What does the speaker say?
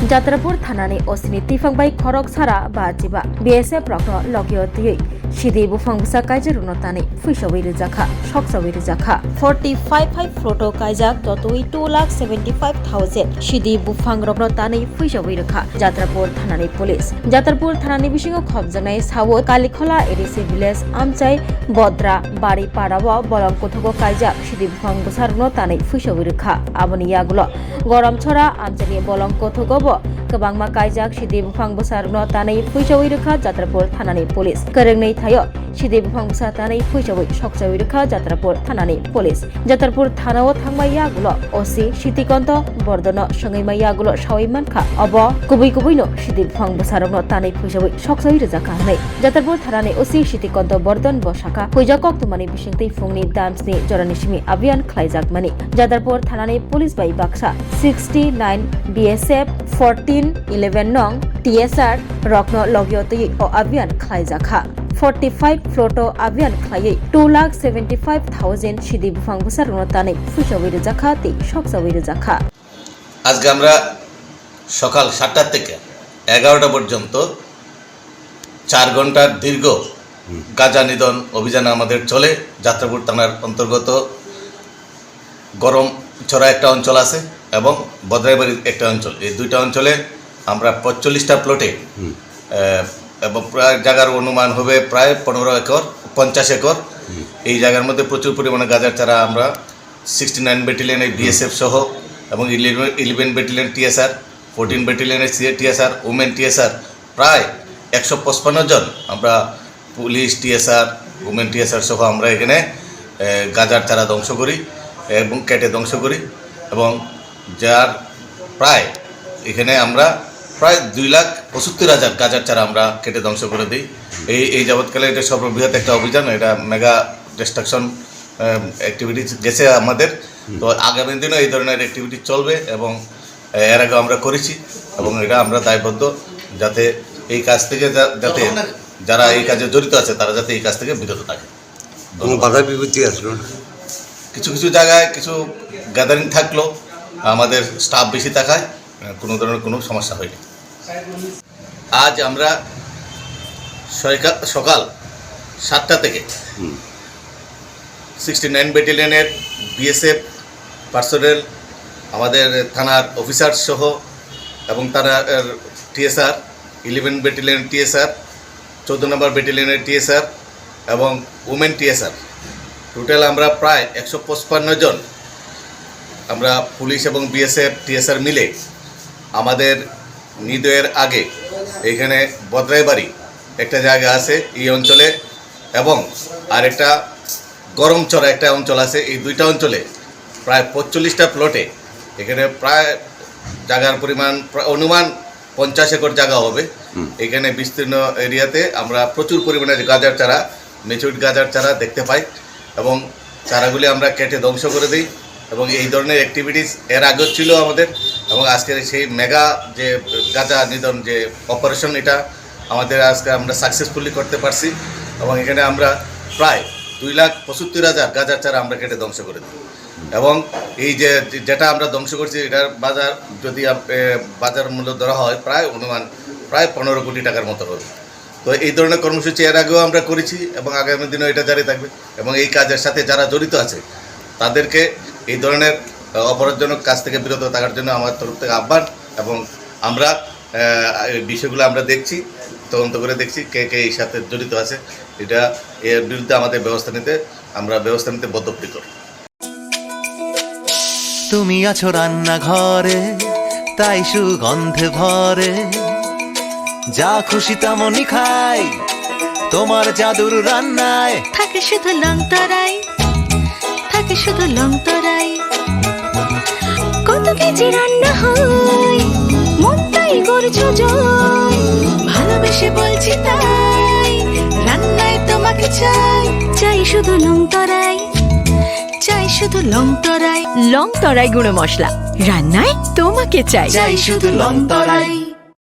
Jatrapur Thanani Osini Tifang by Korok Sara Bajiba BSF Rokno Lokio Tui Shidi Bufang Busa Kaiser Runotani Fishawi Zaka Shoksawi Zaka 45 Photo Kaizak Totui 2,75,000 Shidi Bufang Rognotani Fishawi Jatrapur Thanani Police Jatrapur Thanani Bishingo Khobjanai Sawo Kalikhola Edisi Village Amchai Bodra Bari Parawa Bolong Kothogo Kaizak Shidi Bufang Busa Runotani Fishawi Aboni Yagulo Goram Chora Amchani Bolong Kothogo Kabangma Kaijak Shidi Bufang Busa Runotani Fishawi Jatrapur Thanani Police Kerengnei Thayo Shidi Bufang Busa Tani Fishawi Shoksawi Jatrapur Thanani Police Jatrapur Thanao Thangmaya Gulo Osi Shitikonto Bordono Shangaimaya Gulo Shawimankha Obo Kubi Kubino Shidi Bufang Busa Runotani Fishawi Shoksawi Zakanai Jatrapur Thanani Osi Shitikonto Bordon Boshaka Hujakok Tumani Bishingti Fungni Damsni Joranishimi Abian Klaizak Mani Jatrapur Thanani Police by Baksa 69 BSF 1411 Nong TSR Rokno Logiotui O Abian Klaizakha 45 Floto Abian Klai 2,75,000 Shidi Bufang Busa Runotani Fishawi Zakati Shoksawi Zakha আজকে আমরা সকাল 7টা থেকে 11টা পর্যন্ত 4 ঘন্টার দীর্ঘ গাঁজা নিধন অভিযান আমাদের চলে যাত্রাপুর থানার অন্তর্গত গরম চড়া একটা অঞ্চল আছে এবং বদরাইবাড়ি একটা অঞ্চল এই দুইটা অঞ্চলে আমরা 45টা প্লটে এবং প্রায় জায়গার অনুমান হবে প্রায় 15 একর 50 একর এই জায়গার মধ্যে প্রচুর পরিমাণে গাঁজার চারা আমরা 69 ব্যাটালিয়নের বিএসএফ সহ এবং 11 ব্যাটালিয়ন টিএসআর 14 ব্যাটালিয়নের টিএসআর ওমেন টিএসআর প্রায় 155 জন আমরা পুলিশ টিএসআর ওমেন টিএসআর সহ আমরা এখানে গাঁজার চারা ধ্বংস করি এবং কেটে ধ্বংস করি এবং যার প্রায় এখানে আমরা প্রায় 2,75,000 গাঁজার চারা আমরা কেটে ধ্বংস করে দিই এই যাবৎকালে এটা সর্ববৃহৎ একটা অভিযান এটা মেগা ডিস্ট্রাকশন অ্যাক্টিভিটিস গেছে আমাদের তো আগামী দিনও এই ধরনের অ্যাক্টিভিটি চলবে এবং এর আগে আমরা করেছি এবং এটা আমরা দায়বদ্ধ যাতে এই কাজ থেকে যাতে যারা এই কাজে জড়িত আছে তারা যাতে এই কাজ থেকে বিরত থাকে কোনো বাধা বিপত্তি আসলো কিছু কিছু জায়গায় কিছু গ্যাদারিং থাকলো আমাদের স্টাফ বেশি থাকায় কোনো ধরনের কোনো সমস্যা হয়নি আজ আমরা সকাল 7টা থেকে 69 ব্যাটালিয়নের বিএসএফ পার্সোনেল আমাদের থানার অফিসার সহ এবং থানার টিএসআর 11 ব্যাটালিয়ন টিএসআর 14 নম্বর ব্যাটালিয়নের টিএসআর এবং ওমেন টিএসআর টোটাল আমরা প্রায় 155 জন আমরা পুলিশ এবং বিএসএফ টিএসআর মিলে আমাদের নিদয়ের আগে এখানে বদরাইবাড়ি একটা জায়গা আছে এই অঞ্চলে এবং আরেকটা গরম চড়া একটা অঞ্চল আছে এই দুইটা অঞ্চলে প্রায় 45টা প্লটে এখানে প্রায় জায়গার পরিমাণ অনুমান 50 একর জায়গা হবে এখানে বিস্তীর্ণ এরিয়াতে আমরা প্রচুর পরিমাণে গাঁজার চারা ম্যাচিউরড গাঁজার চারা দেখতে পাই এবং চারাগুলি আমরা কেটে ধ্বংস করে দিই এবং এই ধরনের অ্যাক্টিভিটিস এর আগে ছিল আমাদের এবং আজকের সেই মেগা যে গাঁজা নিধন যে অপারেশন এটা আমাদের আজকে আমরা সাকসেসফুলি করতে পারছি এবং এখানে আমরা প্রায় 2,75,000 গাঁজার চারা আমরা কেটে ধ্বংস করে দিই এবং এই যেটা আমরা ধ্বংস করছি এটার বাজার যদি বাজার মূল্য ধরা হয় প্রায় অনুমান প্রায় 15 কোটি টাকার মতো হবে তো এই ধরনের কর্মসূচি এর আগেও আমরা করেছি এবং আগামী দিনেও এটা জারি থাকবে এবং এই কাজের সাথে যারা জড়িত আছে তাদেরকে এই ধরনের অপরাধজনক কাজ থেকে বিরত থাকার জন্য আমার তরফ থেকে আহ্বান এবং আমরা বিষয়গুলো আমরা দেখছি তদন্ত করে দেখছি কে কে এই সাথে জড়িত আছে এটা এর বিরুদ্ধে আমাদের ব্যবস্থা নিতে বদ্ধপরিকর তুমি আছো রান্নাঘরে তাই সুগন্ধে ভরে যা খুশি তেমনই খাই তোমার জাদুর রান্নায় থাকে শুধু লং তরাই থাকে শুধু লং তরাই কত কেজি রান্না হয় মনটাই করছো জয় ভালোবেসে বলছি তাই রান্নায় তোমাকে চাই চাই শুধু লং তরাই চাই শুধু লং তরাই গুঁড়ো মশলা রান্নায় তোমাকে চাই চাই শুধু লং তরাই।